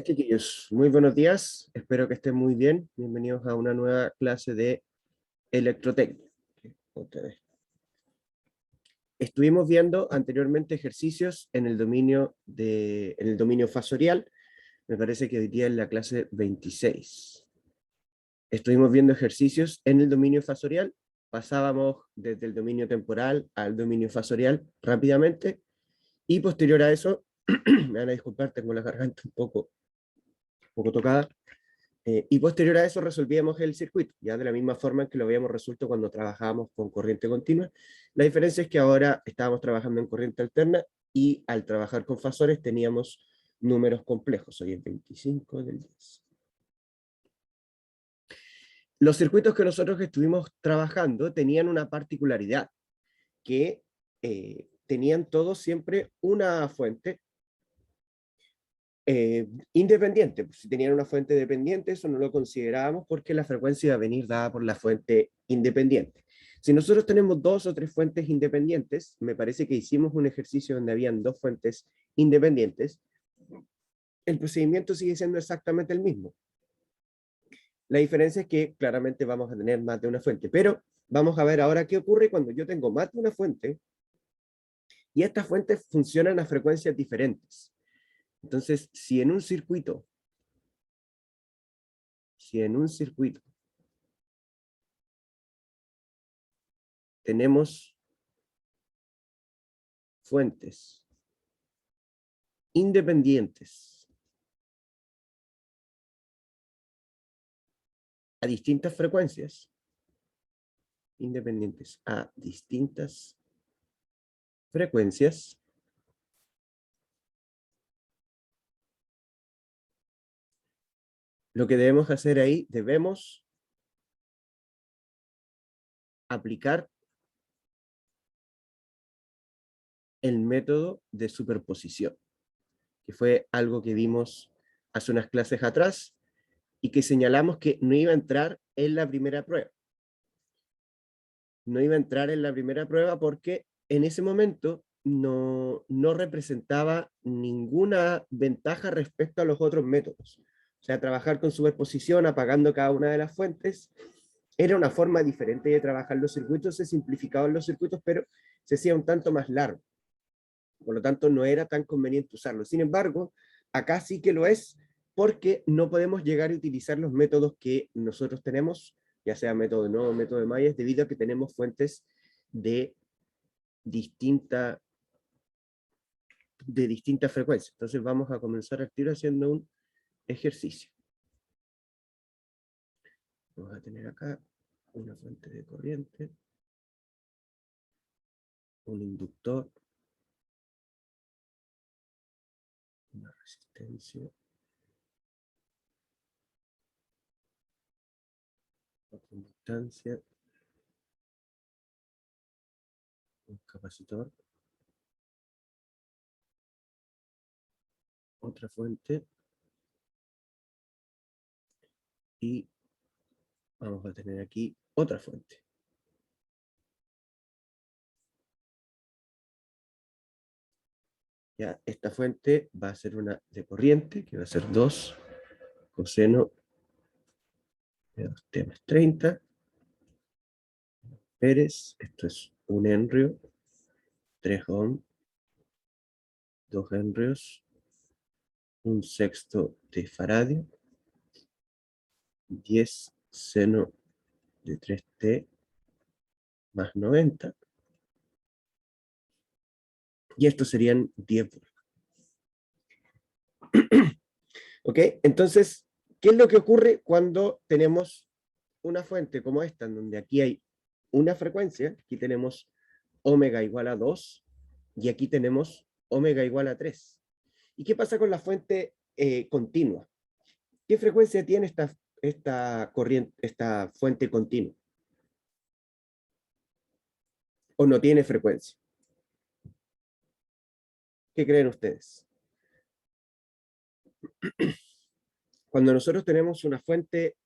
Chiquillos, muy buenos días, espero que estén muy bien. Bienvenidos a una nueva clase de electrotecnia. Otra vez. Estuvimos viendo anteriormente ejercicios en el dominio fasorial. Me parece que hoy día es la clase 26. Estuvimos viendo ejercicios en el dominio fasorial. Pasábamos desde el dominio temporal al dominio fasorial rápidamente. Y posterior a eso, me van a disculpar, tengo la garganta un poco tocada. Y posterior a eso resolvíamos el circuito, ya de la misma forma en que lo habíamos resuelto cuando trabajábamos con corriente continua. La diferencia es que ahora estábamos trabajando en corriente alterna y al trabajar con fasores teníamos números complejos. Hoy es 25 del 10. Los circuitos que nosotros estuvimos trabajando tenían una particularidad, que tenían todos siempre una fuente independiente. Si tenían una fuente dependiente, eso no lo considerábamos porque la frecuencia iba a venir dada por la fuente independiente. Si nosotros tenemos dos o tres fuentes independientes, me parece que hicimos un ejercicio donde habían dos fuentes independientes, el procedimiento sigue siendo exactamente el mismo. La diferencia es que claramente vamos a tener más de una fuente, pero vamos a ver ahora qué ocurre cuando yo tengo más de una fuente y estas fuentes funcionan a frecuencias diferentes. Entonces, si en un circuito tenemos fuentes independientes a distintas frecuencias, lo que debemos hacer ahí, debemos aplicar el método de superposición, que fue algo que vimos hace unas clases atrás y que señalamos que no iba a entrar en la primera prueba. No iba a entrar en la primera prueba porque en ese momento no representaba ninguna ventaja respecto a los otros métodos. O sea, trabajar con superposición, apagando cada una de las fuentes, era una forma diferente de trabajar los circuitos, se simplificaban los circuitos, pero se hacía un tanto más largo. Por lo tanto, no era tan conveniente usarlo. Sin embargo, acá sí que lo es, porque no podemos llegar a utilizar los métodos que nosotros tenemos, ya sea método de nodo o método de Myers, debido a que tenemos fuentes de distinta frecuencia. Entonces vamos a comenzar al tiro haciendo un ejercicio. Vamos a tener acá una fuente de corriente, un inductor, una resistencia, otra inductancia, un capacitor, otra fuente, y vamos a tener aquí otra fuente. Ya, esta fuente va a ser una de corriente, que va a ser 2 coseno de 2t más 30. Pérez, esto es 1 henrio, 3 ohm, 2 henrios, 1/6 de faradio, 10 seno de 3t más 90. Y estos serían 10 voltios. ¿Ok? Entonces, ¿qué es lo que ocurre cuando tenemos una fuente como esta, en donde aquí hay una frecuencia, aquí tenemos omega igual a 2, y aquí tenemos omega igual a 3? ¿Y qué pasa con la fuente continua? ¿Qué frecuencia tiene esta fuente continua? ¿O no tiene frecuencia? ¿Qué creen ustedes? Cuando nosotros tenemos una fuente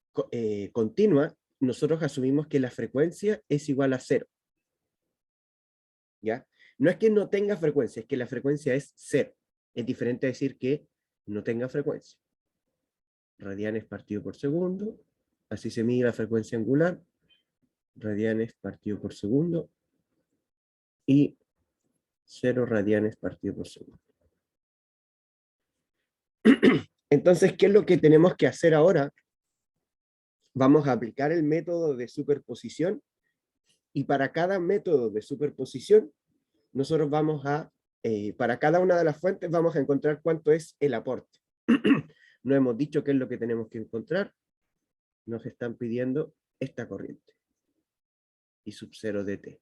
continua, nosotros asumimos que la frecuencia es igual a 0. ¿Ya? No es que no tenga frecuencia, es que la frecuencia es 0. Es diferente a decir que no tenga frecuencia. radianes partido por segundo. Así se mide la frecuencia angular. Radianes partido por segundo. Y 0 radianes partido por segundo. Entonces, ¿qué es lo que tenemos que hacer ahora? Vamos a aplicar el método de superposición. Y para cada método de superposición, nosotros vamos a, para cada una de las fuentes, vamos a encontrar cuánto es el aporte. No hemos dicho qué es lo que tenemos que encontrar. Nos están pidiendo esta corriente. I sub 0 dt.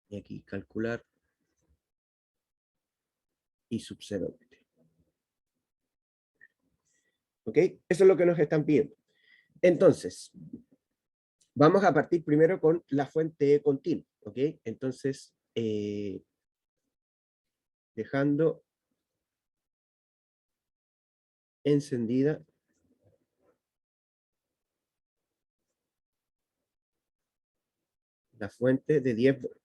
Y aquí calcular I sub 0 dt. ¿Ok? Eso es lo que nos están pidiendo. Entonces, vamos a partir primero con la fuente continua. ¿Ok? Entonces, dejando encendida la fuente de 10 voltios.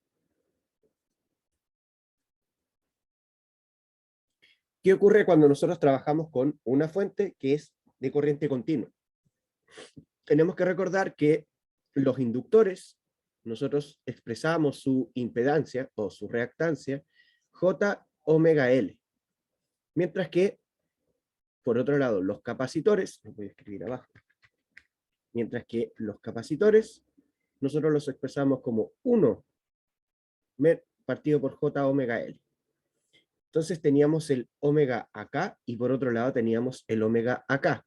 ¿Qué ocurre cuando nosotros trabajamos con una fuente que es de corriente continua? Tenemos que recordar que los inductores, nosotros expresamos su impedancia o su reactancia J omega L. Mientras que, por otro lado, los capacitores, lo voy a escribir abajo, mientras que los capacitores, nosotros los expresamos como 1 partido por J omega L. Entonces teníamos el omega acá y por otro lado teníamos el omega acá.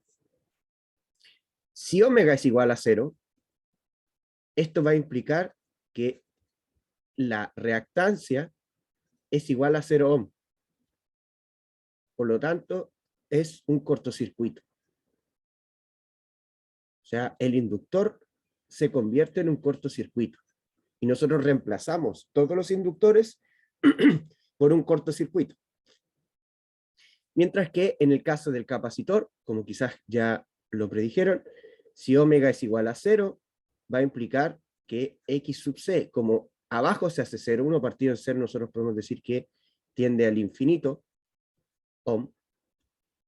Si omega es igual a 0, esto va a implicar que la reactancia es igual a 0 ohm. Por lo tanto, es un cortocircuito. O sea, el inductor se convierte en un cortocircuito. Y nosotros reemplazamos todos los inductores por un cortocircuito. Mientras que en el caso del capacitor, como quizás ya lo predijeron, si omega es igual a 0, va a implicar que X sub C, como abajo se hace 0, 1 partido en 0, nosotros podemos decir que tiende al infinito, ohm,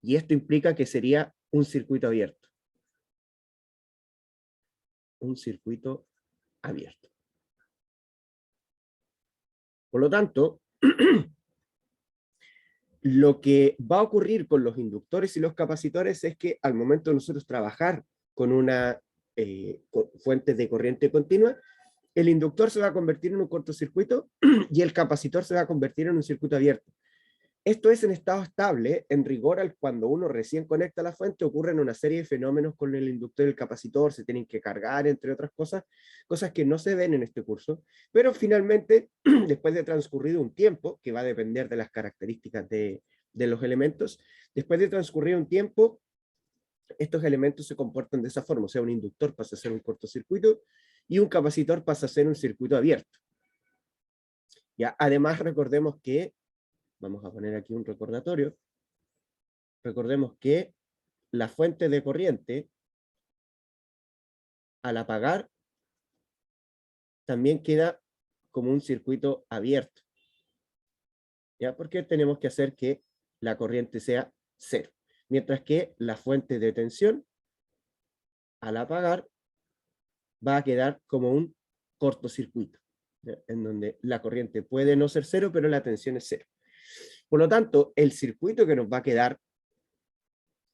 y esto implica que sería un circuito abierto. Un circuito abierto. Por lo tanto, lo que va a ocurrir con los inductores y los capacitores es que al momento de nosotros trabajar con una fuente de corriente continua, el inductor se va a convertir en un cortocircuito y el capacitor se va a convertir en un circuito abierto. Esto es en estado estable. En rigor, cuando uno recién conecta la fuente, ocurren una serie de fenómenos con el inductor y el capacitor, se tienen que cargar, entre otras cosas, cosas que no se ven en este curso, pero finalmente, después de transcurrido un tiempo, que va a depender de las características de los elementos, después de transcurrido un tiempo, estos elementos se comportan de esa forma, o sea, un inductor pasa a ser un cortocircuito y un capacitor pasa a ser un circuito abierto. ¿Ya? Además, recordemos que vamos a poner aquí un recordatorio. Recordemos que la fuente de corriente, al apagar, también queda como un circuito abierto. ¿Ya? Porque tenemos que hacer que la corriente sea 0. Mientras que la fuente de tensión, al apagar, va a quedar como un cortocircuito, ¿ya? En donde la corriente puede no ser 0, pero la tensión es 0. Por lo tanto, el circuito que nos va a quedar,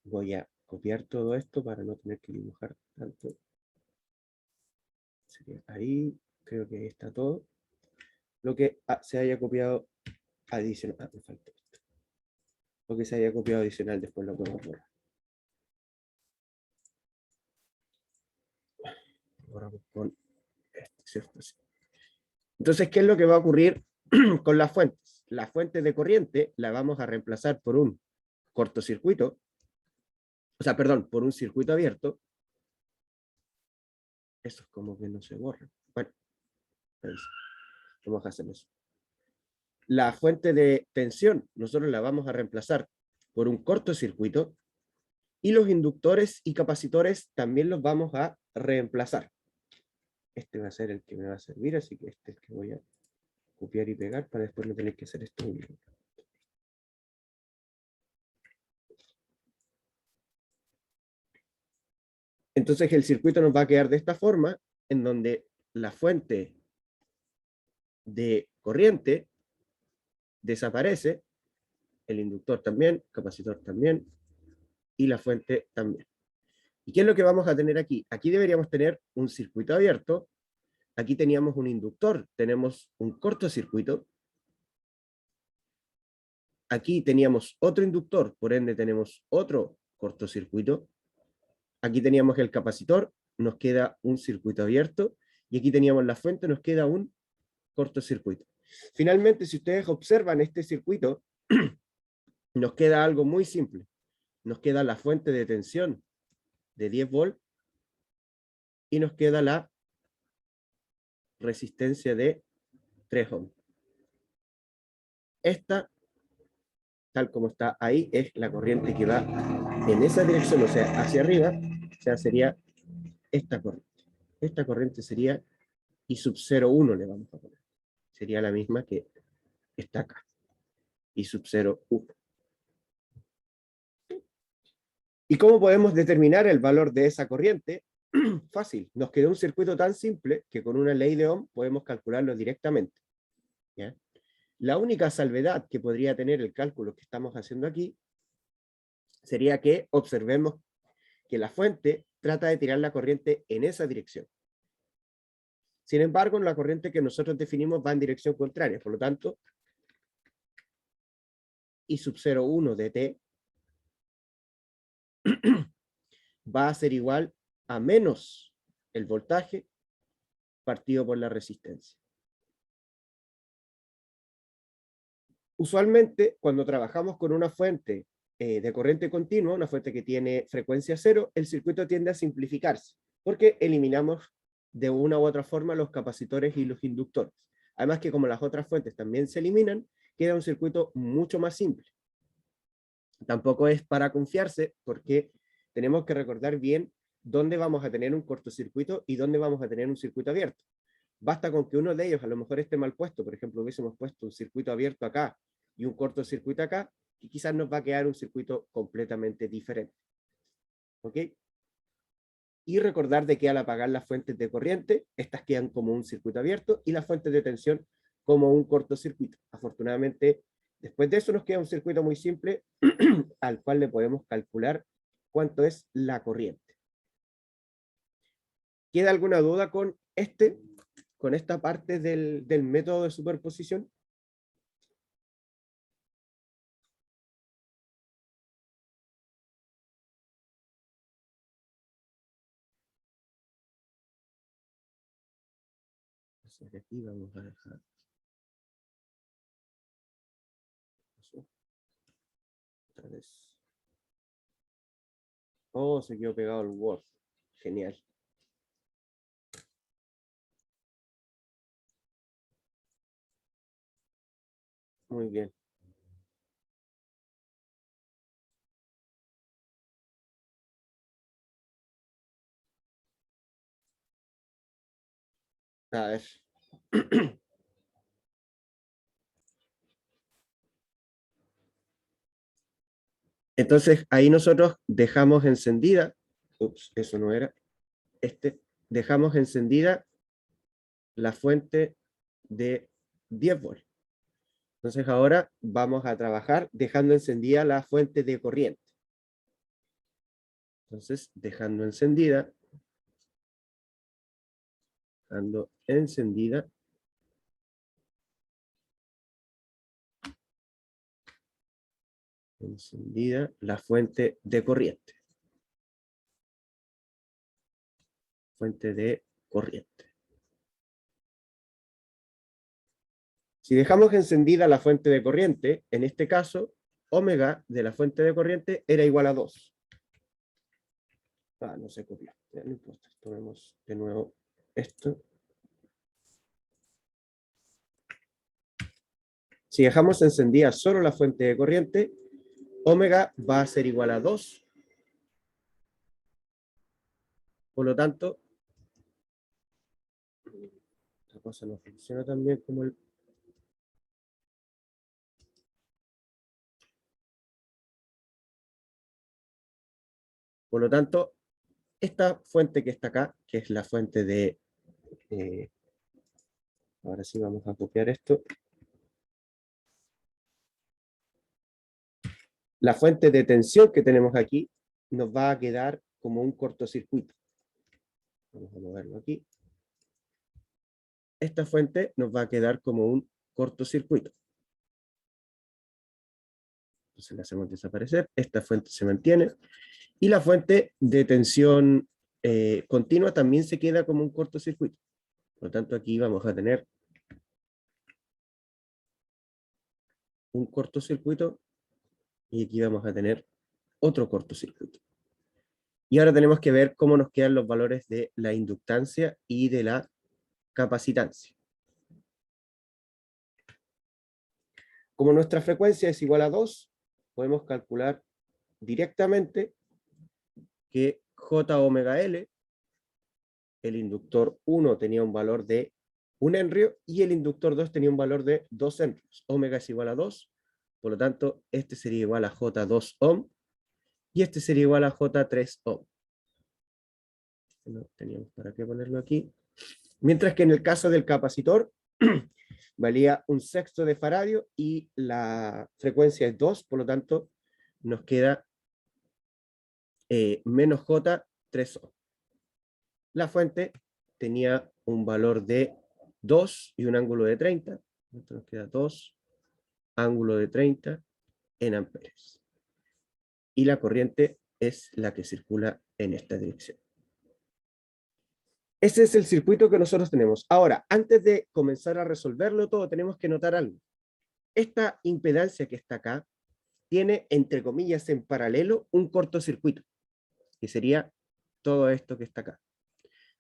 voy a copiar todo esto para no tener que dibujar tanto. Sería ahí, creo que ahí está todo. Lo que se haya copiado adicional, me falta esto. Lo que se haya copiado adicional después lo podemos borrar. Borramos con este, ¿cierto? Sí. Entonces, ¿qué es lo que va a ocurrir con las fuentes? La fuente de corriente la vamos a reemplazar por un cortocircuito, o sea, perdón, por un circuito abierto. Eso es como que no se borra. Bueno, vamos a hacer eso. La fuente de tensión, nosotros la vamos a reemplazar por un cortocircuito, y los inductores y capacitores también los vamos a reemplazar. Este va a ser el que me va a servir, así que este es el que voy a copiar y pegar para después no tener que hacer esto. Entonces el circuito nos va a quedar de esta forma, en donde la fuente de corriente desaparece, el inductor también, el capacitor también, y la fuente también. ¿Y qué es lo que vamos a tener aquí? Aquí deberíamos tener un circuito abierto, aquí teníamos un inductor, tenemos un cortocircuito, aquí teníamos otro inductor, por ende tenemos otro cortocircuito, aquí teníamos el capacitor, nos queda un circuito abierto, y aquí teníamos la fuente, nos queda un cortocircuito. Finalmente, si ustedes observan este circuito, nos queda algo muy simple. Nos queda la fuente de tensión de 10 volts y nos queda la resistencia de 3 ohms. Esta, tal como está ahí, es la corriente que va en esa dirección, o sea, hacia arriba, o sea, sería esta corriente. Esta corriente sería I sub 0,1 le vamos a poner. Sería la misma que está acá. I sub 0,1. ¿Y cómo podemos determinar el valor de esa corriente? Fácil, nos quedó un circuito tan simple que con una ley de Ohm podemos calcularlo directamente. ¿Ya? La única salvedad que podría tener el cálculo que estamos haciendo aquí sería que observemos que la fuente trata de tirar la corriente en esa dirección. Sin embargo, la corriente que nosotros definimos va en dirección contraria, por lo tanto, I sub 0,1 de T va a ser igual a menos el voltaje partido por la resistencia. Usualmente, cuando trabajamos con una fuente de corriente continua, una fuente que tiene frecuencia cero, el circuito tiende a simplificarse, porque eliminamos de una u otra forma los capacitores y los inductores. Además que como las otras fuentes también se eliminan, queda un circuito mucho más simple. Tampoco es para confiarse, porque tenemos que recordar bien dónde vamos a tener un cortocircuito y dónde vamos a tener un circuito abierto. Basta con que uno de ellos a lo mejor esté mal puesto, por ejemplo, hubiésemos puesto un circuito abierto acá y un cortocircuito acá, y quizás nos va a quedar un circuito completamente diferente. ¿Ok? Y recordar de que al apagar las fuentes de corriente, estas quedan como un circuito abierto y las fuentes de tensión como un cortocircuito. Afortunadamente, después de eso nos queda un circuito muy simple al cual le podemos calcular cuánto es la corriente. ¿Queda alguna duda con esta parte del método de superposición? Aquí vamos a dejar eso. Otra vez. Oh, se quedó pegado el Word. Genial. Muy bien. A ver. Entonces, ahí nosotros dejamos encendida, ups, eso no era, dejamos encendida la fuente de 10 volts. Entonces ahora vamos a trabajar dejando encendida la fuente de corriente. Entonces, dejando encendida la fuente de corriente. Fuente de corriente. Si dejamos encendida la fuente de corriente, en este caso, omega de la fuente de corriente era igual a 2. No se copió. Ya, no importa. Tomemos de nuevo esto. Si dejamos encendida solo la fuente de corriente, omega va a ser igual a 2. Por lo tanto, esta cosa no funciona tan bien como el... Por lo tanto, esta fuente que está acá, que es la fuente de... ahora sí vamos a copiar esto. La fuente de tensión que tenemos aquí nos va a quedar como un cortocircuito. Vamos a moverlo aquí. Esta fuente nos va a quedar como un cortocircuito. Entonces la hacemos desaparecer. Esta fuente se mantiene. Y la fuente de tensión continua también se queda como un cortocircuito. Por lo tanto, aquí vamos a tener un cortocircuito y aquí vamos a tener otro cortocircuito. Y ahora tenemos que ver cómo nos quedan los valores de la inductancia y de la capacitancia. Como nuestra frecuencia es igual a 2, podemos calcular directamente que J omega L, el inductor 1 tenía un valor de 1 henrio y el inductor 2 tenía un valor de 2 henrios. Omega es igual a 2, por lo tanto, este sería igual a J2 ohm y este sería igual a J3 ohm. No teníamos para qué ponerlo aquí. Mientras que en el caso del capacitor, valía 1/6 de faradio y la frecuencia es 2, por lo tanto, nos queda menos J3 ohm. La fuente tenía un valor de 2 y un ángulo de 30. Entonces nos queda 2, ángulo de 30 en amperes. Y la corriente es la que circula en esta dirección. Ese es el circuito que nosotros tenemos. Ahora, antes de comenzar a resolverlo todo, tenemos que notar algo. Esta impedancia que está acá tiene, entre comillas, en paralelo, un cortocircuito, que sería todo esto que está acá.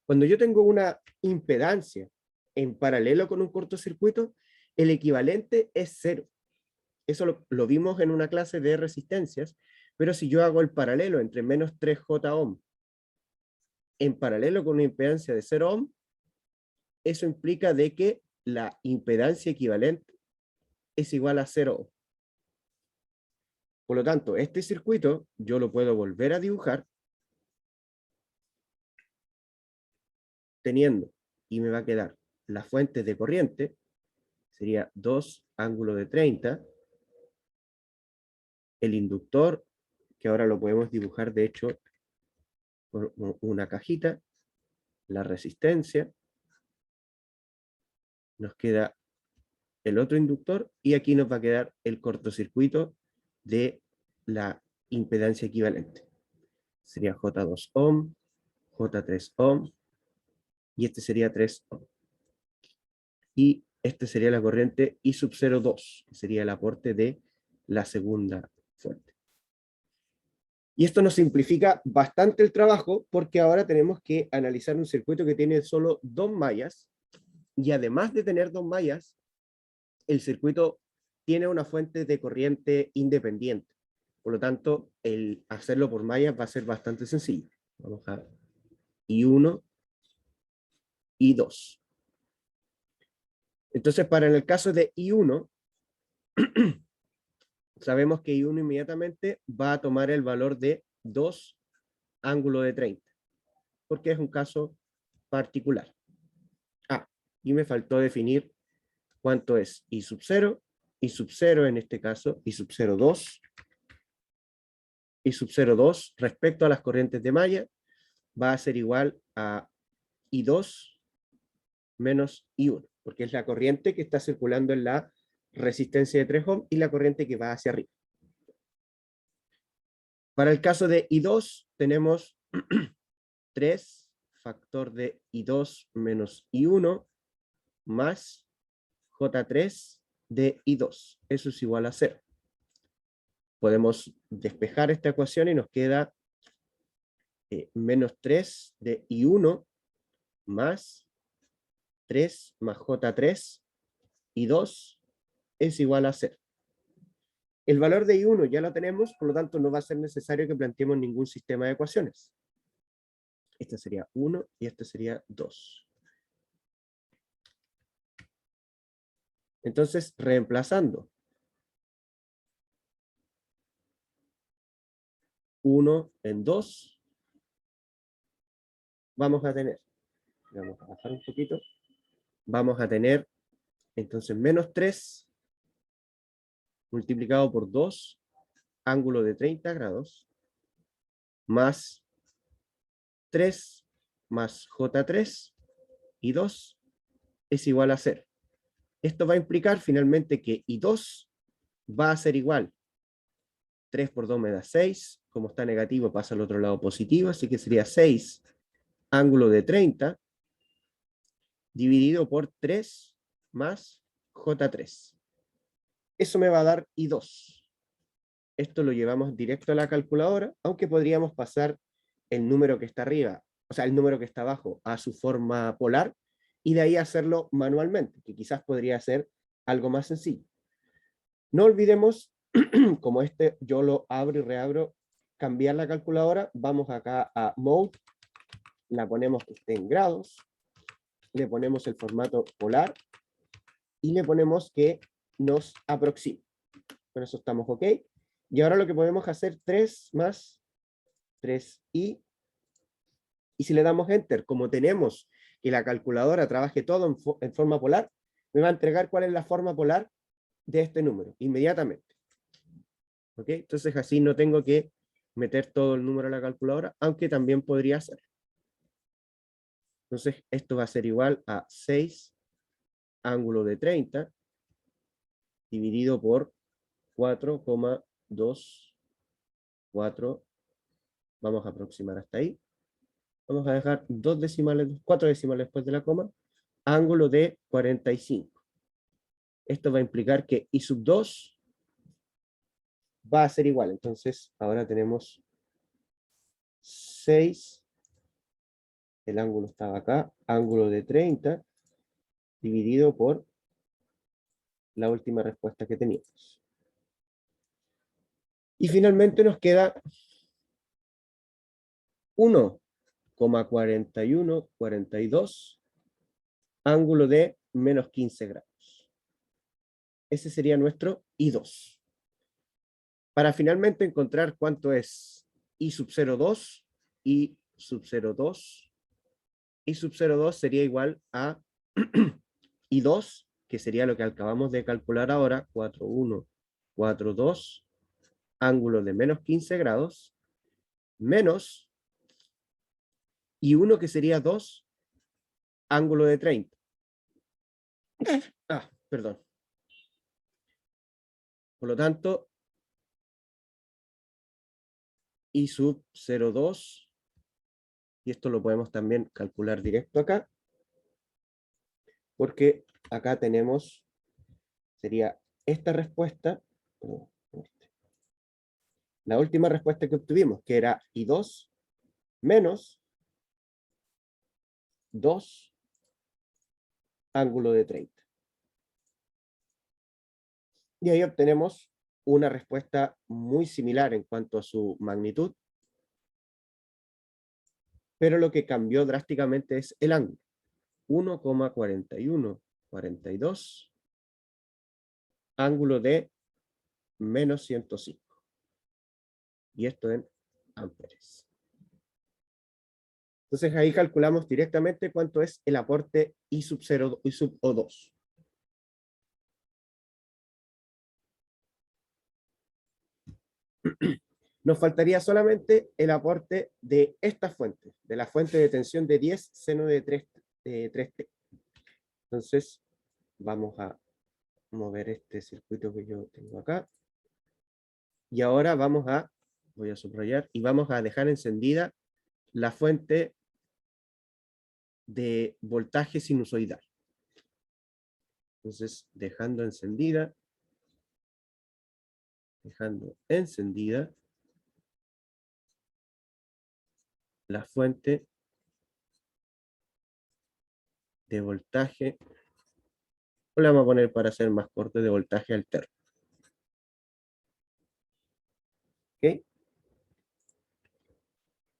Cuando yo tengo una impedancia en paralelo con un cortocircuito, el equivalente es 0. Eso lo vimos en una clase de resistencias, pero si yo hago el paralelo entre menos 3J ohm en paralelo con una impedancia de 0 ohm, eso implica de que la impedancia equivalente es igual a 0 ohm. Por lo tanto, este circuito yo lo puedo volver a dibujar teniendo, y me va a quedar la fuente de corriente, sería 2 ángulo de 30, el inductor, que ahora lo podemos dibujar de hecho por una cajita, la resistencia, nos queda el otro inductor y aquí nos va a quedar el cortocircuito de la impedancia equivalente. Sería J2 ohm, J3 ohm y este sería 3 ohm. Y este sería la corriente I sub 02, que sería el aporte de la segunda fuente. Y esto nos simplifica bastante el trabajo porque ahora tenemos que analizar un circuito que tiene solo 2 mallas y además de tener 2 mallas, el circuito tiene una fuente de corriente independiente. Por lo tanto, el hacerlo por mallas va a ser bastante sencillo. Vamos a I1, I2. Entonces, para en el caso de I1, sabemos que I1 inmediatamente va a tomar el valor de 2 ángulo de 30, porque es un caso particular. Ah, y me faltó definir cuánto es I sub 0, I sub 0 en este caso, I sub 0,2, I sub 0,2 respecto a las corrientes de malla va a ser igual a I2 menos I1, porque es la corriente que está circulando en la resistencia de 3 ohm y la corriente que va hacia arriba. Para el caso de I2 tenemos 3 factor de I2 menos I1 más J3 de I2. Eso es igual a 0. Podemos despejar esta ecuación y nos queda menos 3 de I1 más 3 más J3 I2 es igual a 0. El valor de I1 ya lo tenemos, por lo tanto no va a ser necesario que planteemos ningún sistema de ecuaciones. Este sería 1 y este sería 2. Entonces, reemplazando 1 en 2, vamos a tener, vamos a bajar un poquito, vamos a tener entonces menos 3 multiplicado por 2, ángulo de 30 grados, más 3 más J3 y 2 es igual a 0. Esto va a implicar finalmente que I2 va a ser igual. 3 por 2 me da 6, como está negativo pasa al otro lado positivo, así que sería 6 ángulo de 30 dividido por 3 más J3. Eso me va a dar I2. Esto lo llevamos directo a la calculadora, aunque podríamos pasar el número que está arriba, o sea, el número que está abajo a su forma polar, y de ahí hacerlo manualmente, que quizás podría ser algo más sencillo. No olvidemos, como este yo lo abro y reabro, cambiar la calculadora, vamos acá a Mode, la ponemos que esté en grados, le ponemos el formato polar, y le ponemos que nos aproxime. Con eso estamos ok. Y ahora lo que podemos hacer, 3 más 3i, y si le damos Enter, como tenemos que la calculadora trabaje todo en forma polar, me va a entregar cuál es la forma polar de este número, inmediatamente. ¿Ok? Entonces así no tengo que meter todo el número a la calculadora, aunque también podría ser. Entonces esto va a ser igual a 6 ángulo de 30 dividido por 4,24. Vamos a aproximar hasta ahí. Vamos a dejar 4 decimales después de la coma, ángulo de 45. Esto va a implicar que I sub 2 va a ser igual. Entonces, ahora tenemos 6, el ángulo estaba acá, ángulo de 30, dividido por la última respuesta que teníamos. Y finalmente nos queda 1,4142, ángulo de menos 15 grados. Ese sería nuestro I2. Para finalmente encontrar cuánto es I sub 0,2, I sub 0,2, I sub 0,2 sería igual a I2, que sería lo que acabamos de calcular ahora, 4,142, ángulo de menos 15 grados, menos I1, que sería 2, ángulo de 30. Perdón. Por lo tanto, I sub 0,2, y esto lo podemos también calcular directo acá, porque acá tenemos, sería esta respuesta, la última respuesta que obtuvimos, que era I2 menos 2 ángulo de 30. Y ahí obtenemos una respuesta muy similar en cuanto a su magnitud, pero lo que cambió drásticamente es el ángulo. 1,4142, ángulo de menos 105. Y esto en amperes. Entonces ahí calculamos directamente cuánto es el aporte I sub 0, I sub O2. Nos faltaría solamente el aporte de esta fuente, de la fuente de tensión de 10 seno de 3T. Entonces, vamos a mover este circuito que yo tengo acá. Y ahora voy a subrayar, y vamos a dejar encendida la fuente de voltaje sinusoidal. Entonces, dejando encendida la fuente de voltaje, o le vamos a poner, para hacer más corto, de voltaje alterno. ¿Ok?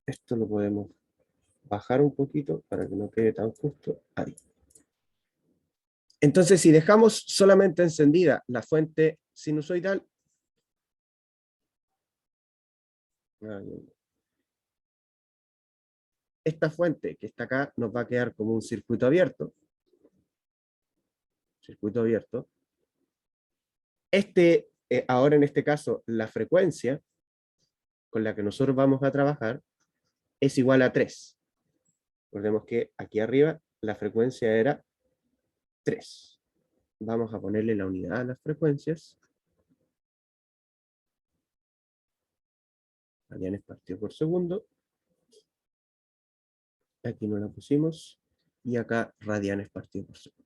Esto lo podemos bajar un poquito para que no quede tan justo ahí. Entonces, si dejamos solamente encendida la fuente sinusoidal, esta fuente que está acá nos va a quedar como un circuito abierto. Circuito abierto. Ahora en este caso, la frecuencia con la que nosotros vamos a trabajar es igual a 3. Recordemos que aquí arriba la frecuencia era 3. Vamos a ponerle la unidad a las frecuencias. Radianes partido por segundo. Aquí no la pusimos. Y acá radianes partido por segundo.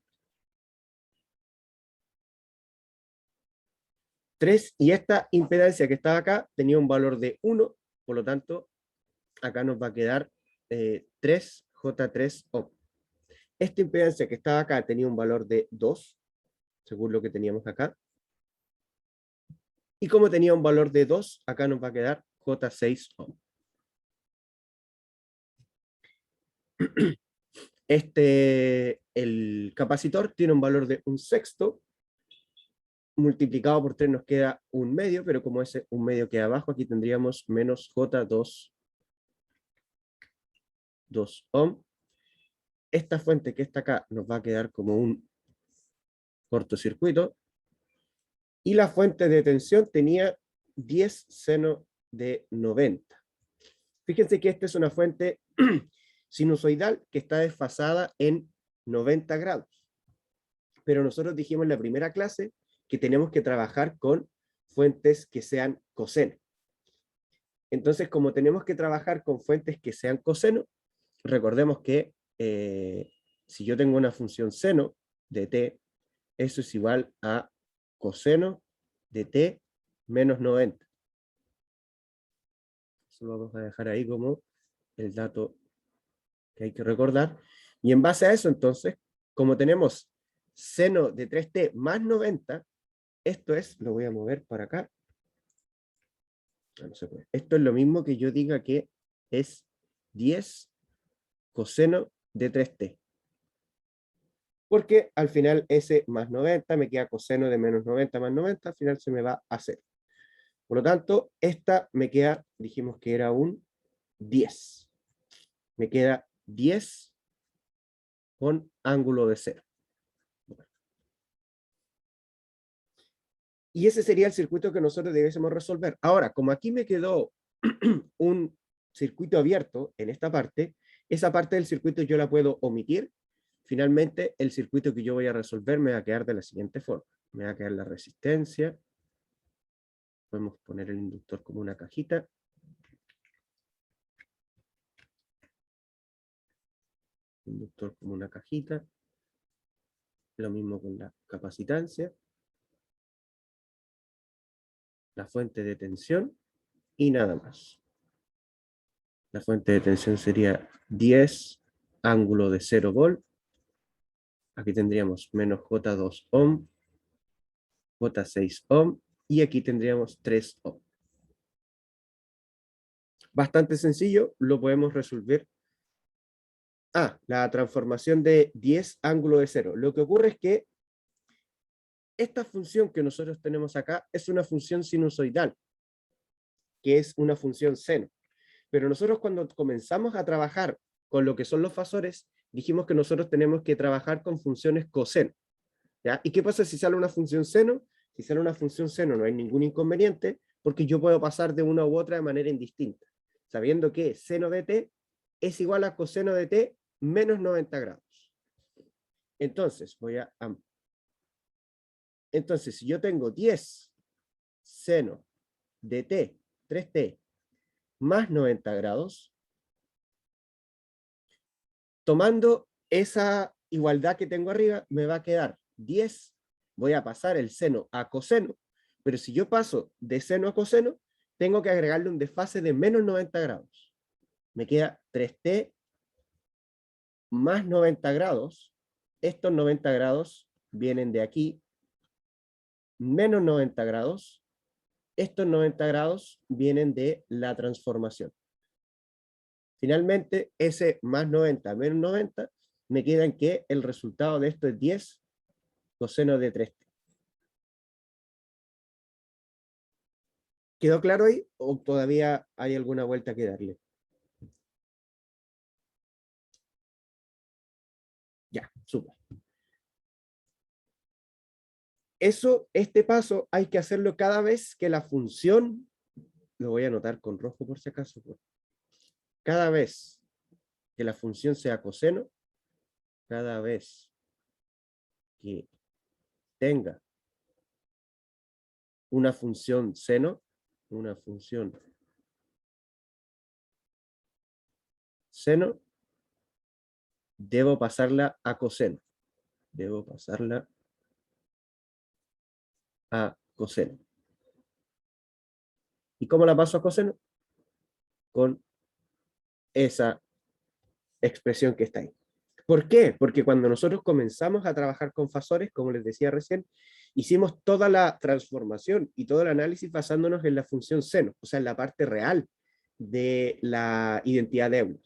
3, y esta impedancia que estaba acá tenía un valor de 1, por lo tanto, acá nos va a quedar 3J3 ohm. Esta impedancia que estaba acá tenía un valor de 2, según lo que teníamos acá. Y como tenía un valor de 2, acá nos va a quedar J6 ohm. El capacitor tiene un valor de 1/6, multiplicado por 3 nos queda 1/2, pero como ese 1/2 queda abajo, aquí tendríamos menos J2 ohm. Esta fuente que está acá nos va a quedar como un cortocircuito, y la fuente de tensión tenía 10 seno de 90. Fíjense que esta es una fuente sinusoidal que está desfasada en 90 grados. Pero nosotros dijimos en la primera clase que tenemos que trabajar con fuentes que sean coseno. Entonces, como tenemos que trabajar con fuentes que sean coseno, recordemos que si yo tengo una función seno de t, eso es igual a coseno de t menos 90. Eso lo vamos a dejar ahí como el dato que hay que recordar. Y en base a eso, entonces, como tenemos seno de 3t más 90, esto es, lo voy a mover para acá. No se puede. Esto es lo mismo que yo diga que es 10 coseno de 3t. Porque al final ese más 90 me queda coseno de menos 90 más 90, al final se me va a 0. Por lo tanto, esta me queda, dijimos que era un 10. Me queda 10 con ángulo de 0. Y ese sería el circuito que nosotros debiésemos resolver. Ahora, como aquí me quedó un circuito abierto en esta parte, esa parte del circuito yo la puedo omitir. Finalmente, el circuito que yo voy a resolver me va a quedar de la siguiente forma. Me va a quedar la resistencia. Podemos poner el inductor como una cajita. Inductor como una cajita. Lo mismo con la capacitancia. La fuente de tensión y nada más. La fuente de tensión sería 10 ángulo de 0 volt. Aquí tendríamos menos J2 ohm, J6 ohm, y aquí tendríamos 3 ohm. Bastante sencillo, lo podemos resolver. La transformación de 10 ángulo de 0. Lo que ocurre es que esta función que nosotros tenemos acá es una función sinusoidal, que es una función seno. Pero nosotros cuando comenzamos a trabajar con lo que son los fasores, dijimos que nosotros tenemos que trabajar con funciones coseno. ¿Ya? ¿Y qué pasa si sale una función seno? Si sale una función seno no hay ningún inconveniente, porque yo puedo pasar de una u otra de manera indistinta, sabiendo que seno de t es igual a coseno de t menos 90 grados. Entonces, entonces, si yo tengo 10 seno de t, 3t, más 90 grados, tomando esa igualdad que tengo arriba, me va a quedar 10, voy a pasar el seno a coseno, pero si yo paso de seno a coseno, tengo que agregarle un desfase de menos 90 grados. Me queda 3t más 90 grados. Estos 90 grados vienen de aquí, menos 90 grados. Estos 90 grados vienen de la transformación. Finalmente, ese más 90 menos 90 me queda en que el resultado de esto es 10 coseno de 3t. ¿Quedó claro ahí o todavía hay alguna vuelta que darle? Este paso hay que hacerlo cada vez que la función, lo voy a anotar con rojo por si acaso, cada vez que la función sea coseno, cada vez que tenga una función seno, debo pasarla a coseno. Debo pasarla a coseno. ¿Y cómo la paso a coseno? Con esa expresión que está ahí. ¿Por qué? Porque cuando nosotros comenzamos a trabajar con fasores, como les decía recién, hicimos toda la transformación y todo el análisis basándonos en la función seno, o sea, en la parte real de la identidad de Euler.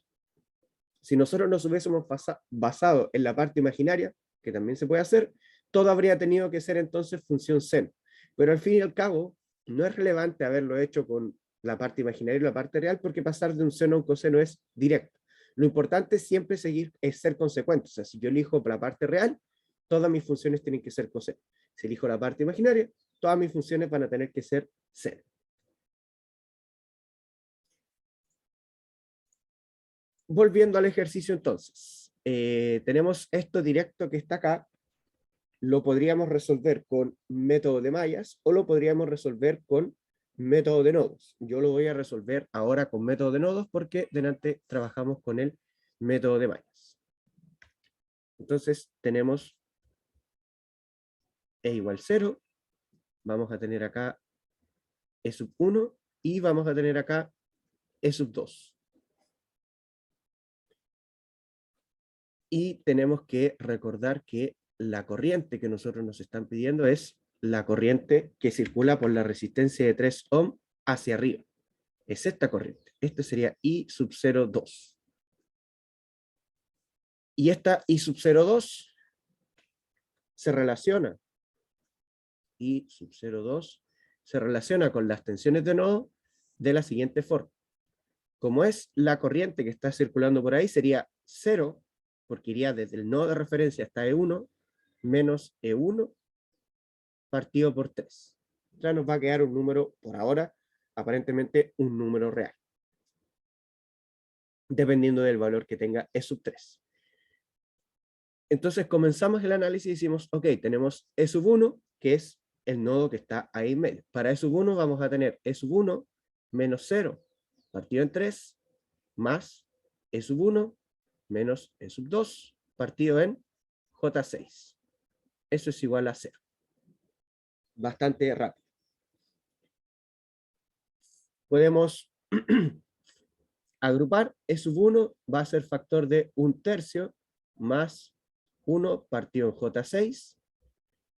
Si nosotros nos hubiésemos basado en la parte imaginaria, que también se puede hacer, todo habría tenido que ser entonces función seno. Pero al fin y al cabo, no es relevante haberlo hecho con la parte imaginaria y la parte real, porque pasar de un seno a un coseno es directo. Lo importante es siempre es ser consecuente. O sea, si yo elijo la parte real, todas mis funciones tienen que ser coseno. Si elijo la parte imaginaria, todas mis funciones van a tener que ser seno. Volviendo al ejercicio entonces, tenemos esto directo que está acá, lo podríamos resolver con método de mallas o lo podríamos resolver con método de nodos. Yo lo voy a resolver ahora con método de nodos porque delante trabajamos con el método de mallas. Entonces tenemos e igual 0, vamos a tener acá e sub 1 y vamos a tener acá e sub 2. Y tenemos que recordar que la corriente que nosotros nos están pidiendo es la corriente que circula por la resistencia de 3 ohm hacia arriba. Es esta corriente. Este sería I sub 0,2. Y esta I sub 0,2 se relaciona. I sub 0,2 se relaciona con las tensiones de nodo de la siguiente forma. Como es la corriente que está circulando por ahí, sería 0, porque iría desde el nodo de referencia hasta E1, menos E1 partido por 3. Ya nos va a quedar un número, por ahora, aparentemente un número real, dependiendo del valor que tenga E sub 3. Entonces comenzamos el análisis y decimos, ok, tenemos E sub 1, que es el nodo que está ahí en medio. Para E sub 1 vamos a tener E sub 1 menos 0 partido en 3 más E sub 1 menos E sub 2 partido en J6. Eso es igual a 0. Bastante rápido. Podemos agrupar. E sub 1 va a ser factor de 1/3 más 1 partido en J6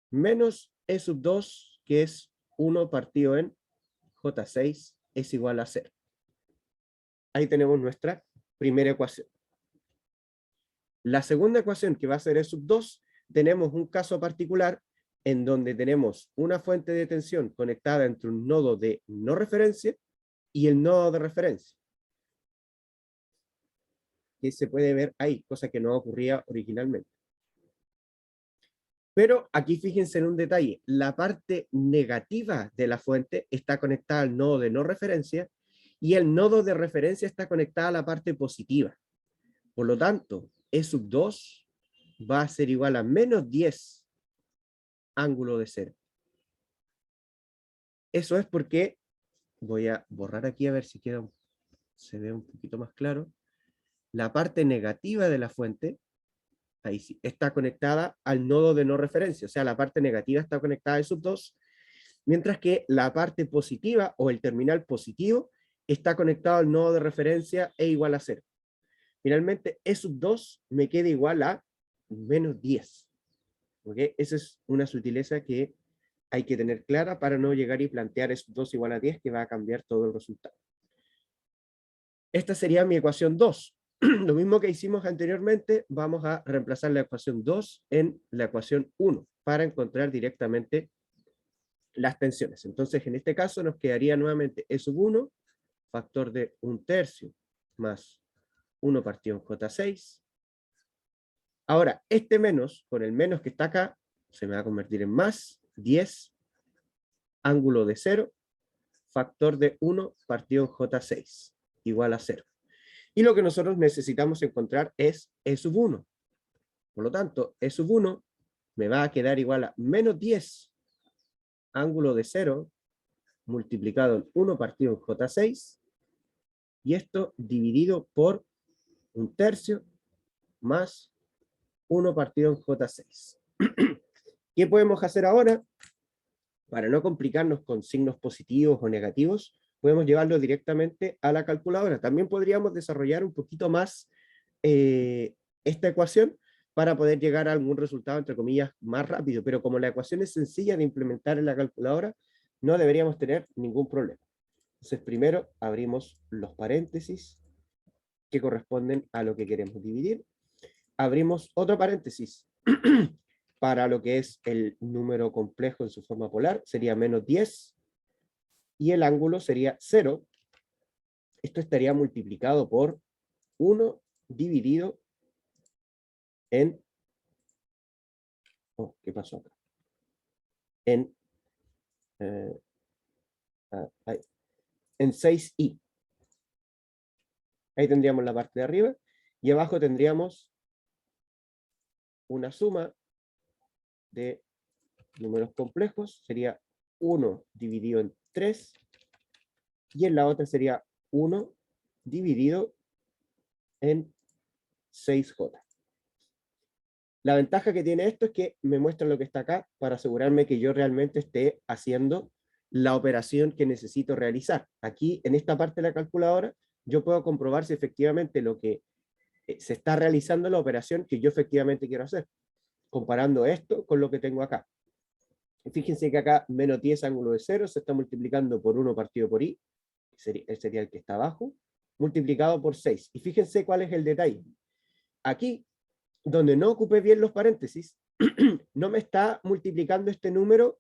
menos E sub 2, que es 1 partido en J6, es igual a 0. Ahí tenemos nuestra primera ecuación. La segunda ecuación, que va a ser E sub 2, tenemos un caso particular en donde tenemos una fuente de tensión conectada entre un nodo de no referencia y el nodo de referencia, que se puede ver ahí, cosa que no ocurría originalmente. Pero aquí fíjense en un detalle, la parte negativa de la fuente está conectada al nodo de no referencia y el nodo de referencia está conectada a la parte positiva. Por lo tanto, E sub 2 va a ser igual a menos 10 ángulo de 0. Eso es porque, voy a borrar aquí a ver si se ve un poquito más claro, la parte negativa de la fuente, ahí sí, está conectada al nodo de no referencia, o sea, la parte negativa está conectada a E sub 2, mientras que la parte positiva o el terminal positivo está conectado al nodo de referencia e igual a 0. Finalmente, E sub 2 me queda igual a menos 10. ¿Okay? Esa es una sutileza que hay que tener clara para no llegar y plantear E sub 2 igual a 10, que va a cambiar todo el resultado. Esta sería mi ecuación 2. Lo mismo que hicimos anteriormente, vamos a reemplazar la ecuación 2 en la ecuación 1 para encontrar directamente las tensiones. Entonces, en este caso nos quedaría nuevamente E sub 1, factor de 1/3 más 1 partido en J6. Ahora, este menos, con el menos que está acá, se me va a convertir en más, 10 ángulo de 0, factor de 1 partido en J6, igual a 0. Y lo que nosotros necesitamos encontrar es E sub 1. Por lo tanto, E sub 1 me va a quedar igual a menos 10 ángulo de 0 multiplicado en 1 partido en J6, y esto dividido por 1/3 más 1 partido en J6. ¿Qué podemos hacer ahora? Para no complicarnos con signos positivos o negativos, podemos llevarlo directamente a la calculadora. También podríamos desarrollar un poquito más esta ecuación para poder llegar a algún resultado, entre comillas, más rápido, pero como la ecuación es sencilla de implementar en la calculadora, no deberíamos tener ningún problema. Entonces, primero abrimos los paréntesis que corresponden a lo que queremos dividir. Abrimos otro paréntesis para lo que es el número complejo en su forma polar, sería menos 10, y el ángulo sería 0. Esto estaría multiplicado por 1 dividido en... Oh, ¿qué pasó acá? En 6i. Ahí tendríamos la parte de arriba, y abajo tendríamos una suma de números complejos, sería 1 dividido en 3, y en la otra sería 1 dividido en 6j. La ventaja que tiene esto es que me muestra lo que está acá para asegurarme que yo realmente esté haciendo la operación que necesito realizar. Aquí, en esta parte de la calculadora, yo puedo comprobar si efectivamente lo que se está realizando la operación que yo efectivamente quiero hacer, comparando esto con lo que tengo acá. Fíjense que acá menos 10 ángulo de 0 se está multiplicando por 1 partido por i, sería el que está abajo, multiplicado por 6. Y fíjense cuál es el detalle. Aquí, donde no ocupé bien los paréntesis, no me está multiplicando este número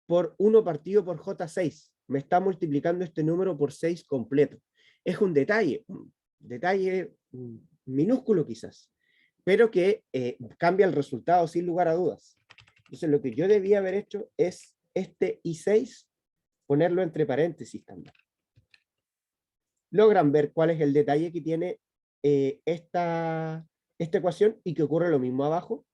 por 1 partido por J6, me está multiplicando este número por 6 completo. Es un detalle minúsculo quizás, pero que cambia el resultado sin lugar a dudas. Entonces lo que yo debía haber hecho es este I6, ponerlo entre paréntesis también. Logran ver cuál es el detalle que tiene esta ecuación y que ocurre lo mismo abajo.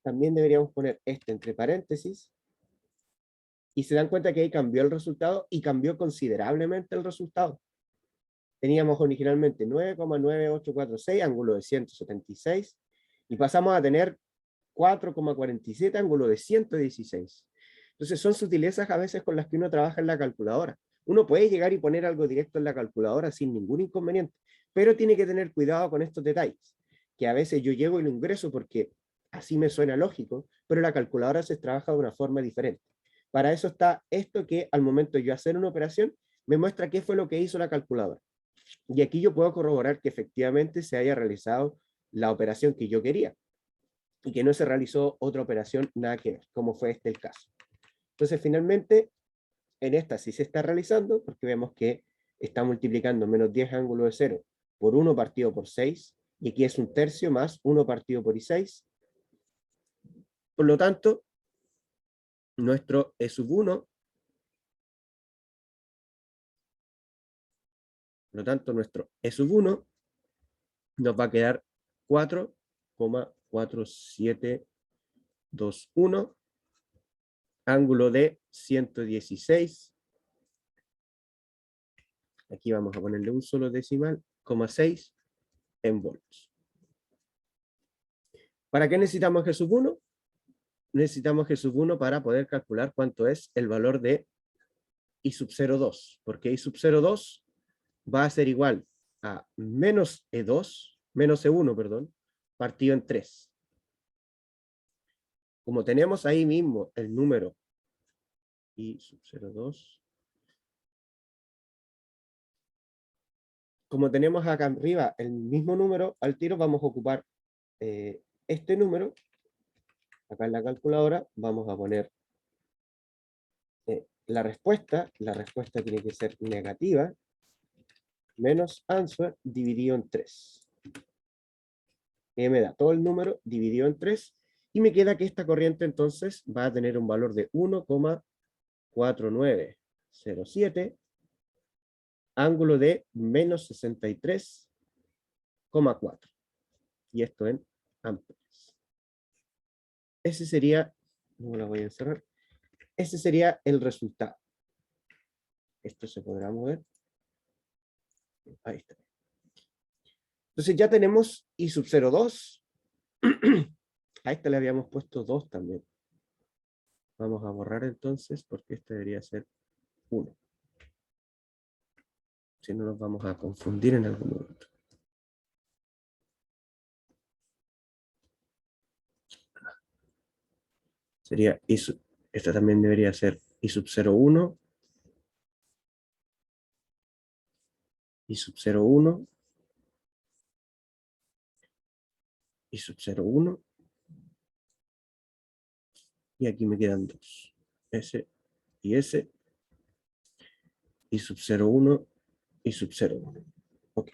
También deberíamos poner este entre paréntesis. Y se dan cuenta que ahí cambió el resultado y cambió considerablemente el resultado. Teníamos originalmente 9,9846, ángulo de 176, y pasamos a tener 4,47, ángulo de 116. Entonces son sutilezas a veces con las que uno trabaja en la calculadora. Uno puede llegar y poner algo directo en la calculadora sin ningún inconveniente, pero tiene que tener cuidado con estos detalles, que a veces yo llego y lo ingreso porque así me suena lógico, pero la calculadora se trabaja de una forma diferente. Para eso está esto que al momento de yo hacer una operación, me muestra qué fue lo que hizo la calculadora. Y aquí yo puedo corroborar que efectivamente se haya realizado la operación que yo quería y que no se realizó otra operación nada que ver, como fue este el caso. Entonces, finalmente, en esta sí se está realizando, porque vemos que está multiplicando menos 10 ángulo de 0 por 1 partido por 6, y aquí es 1/3 más 1 partido por i6. Por lo tanto, nuestro E sub 1, por lo tanto, nuestro E sub 1 nos va a quedar 4,4721, ángulo de 116. Aquí vamos a ponerle un solo decimal, 6 en volts. ¿Para qué necesitamos G sub 1? Necesitamos G sub 1 para poder calcular cuánto es el valor de I sub 0,2, porque I sub 0,2 va a ser igual a menos E1, perdón, partido en 3. Como tenemos ahí mismo el número I sub 0,2, como tenemos acá arriba el mismo número, al tiro vamos a ocupar este número. Acá en la calculadora vamos a poner la respuesta tiene que ser negativa, menos answer dividido en 3. Que me da todo el número dividido en 3, y me queda que esta corriente entonces va a tener un valor de 1,4907, ángulo de menos 63,4. Y esto en amperes. Ese sería, no la voy a encerrar, ese sería el resultado. Esto se podrá mover. Ahí está. Entonces ya tenemos I sub 0,2. A esta le habíamos puesto 2 también. Vamos a borrar entonces, porque este debería ser 1. Si no nos vamos a confundir en algún momento. Sería I sub, esta también debería ser I sub 0,1. I sub 0,1. I sub 0,1. Y aquí me quedan 2. S y S. I sub 0,1 y sub 0,1. Ok.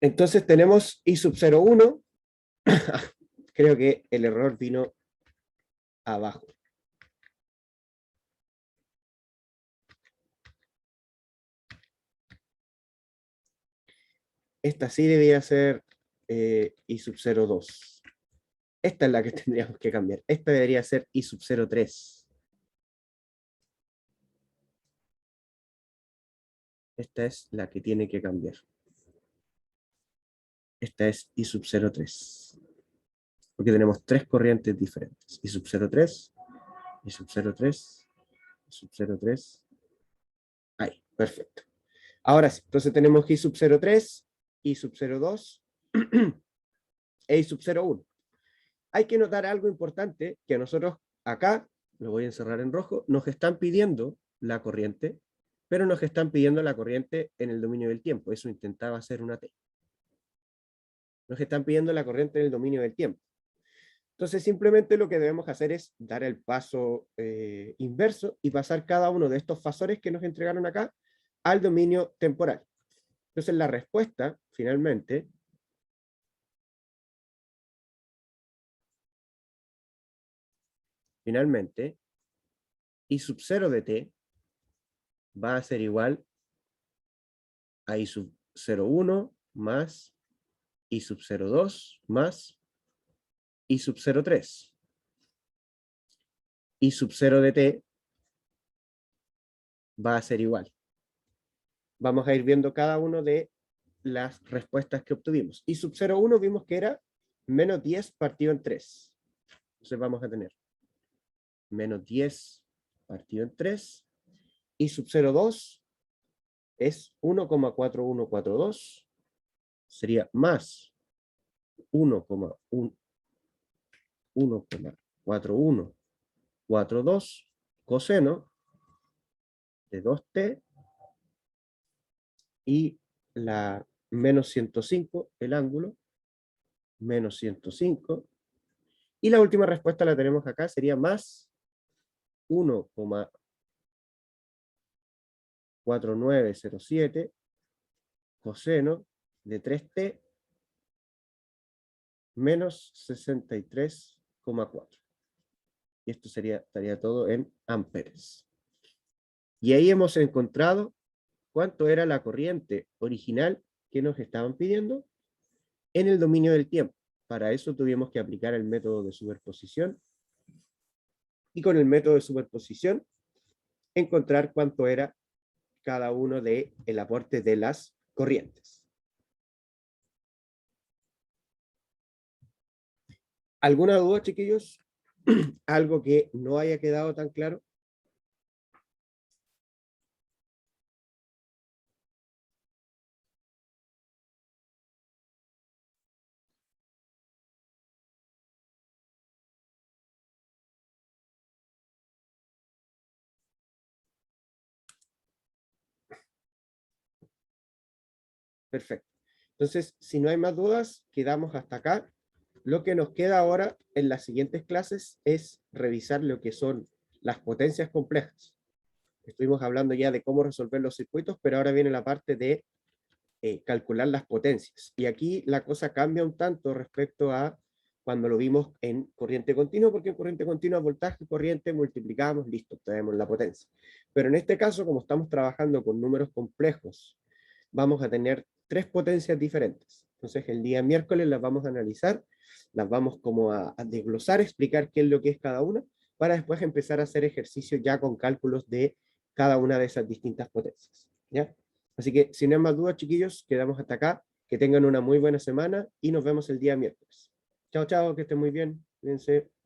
Entonces tenemos I sub 0,1. Creo que el error vino abajo. Esta sí debía ser I sub 0,2. Esta es la que tendríamos que cambiar. Esta debería ser I sub 0,3. Esta es la que tiene que cambiar. Esta es I sub 0,3. Porque tenemos 3 corrientes diferentes. I sub 0,3, I sub 0,3, I sub 0,3. Ahí, perfecto. Ahora sí, entonces tenemos I sub 0,3, I sub 0,2 e I sub 0,1. Hay que notar algo importante, que a nosotros acá, lo voy a encerrar en rojo, nos están pidiendo la corriente, pero nos están pidiendo la corriente en el dominio del tiempo. Eso intentaba hacer una T. Nos están pidiendo la corriente en el dominio del tiempo. Entonces simplemente lo que debemos hacer es dar el paso inverso y pasar cada uno de estos fasores que nos entregaron acá al dominio temporal. Entonces la respuesta, finalmente, I sub 0 de t va a ser igual a I sub 0,1 más I sub 0,2 más I sub 0,3. I sub 0 de t va a ser igual. Vamos a ir viendo cada uno de las respuestas que obtuvimos. I sub 0,1 vimos que era menos 10 partido en 3. Entonces vamos a tener menos 10 partido en 3. I sub 0,2 es 1,4142. Sería más 1,4142 coseno de 2t, y la menos 105, el ángulo, menos 105. Y la última respuesta la tenemos acá, sería más 1,4907 coseno de 3t menos 63,4. Y esto estaría todo en amperes. Y ahí hemos encontrado cuánto era la corriente original que nos estaban pidiendo en el dominio del tiempo. Para eso tuvimos que aplicar el método de superposición. Y con el método de superposición, encontrar cuánto era cada uno del aporte de las corrientes. ¿Alguna duda, chiquillos? ¿Algo que no haya quedado tan claro? Perfecto. Entonces, si no hay más dudas, quedamos hasta acá. Lo que nos queda ahora en las siguientes clases es revisar lo que son las potencias complejas. Estuvimos hablando ya de cómo resolver los circuitos, pero ahora viene la parte de calcular las potencias. Y aquí la cosa cambia un tanto respecto a cuando lo vimos en corriente continua, porque en corriente continua, voltaje, corriente, multiplicamos, listo, tenemos la potencia. Pero en este caso, como estamos trabajando con números complejos, vamos a tener tres potencias diferentes. Entonces, el día miércoles las vamos a analizar, las vamos como a desglosar, explicar qué es lo que es cada una, para después empezar a hacer ejercicios ya con cálculos de cada una de esas distintas potencias. ¿Ya? Así que, sin más dudas, chiquillos, quedamos hasta acá. Que tengan una muy buena semana y nos vemos el día miércoles. Chao, chao, que estén muy bien. Cuídense.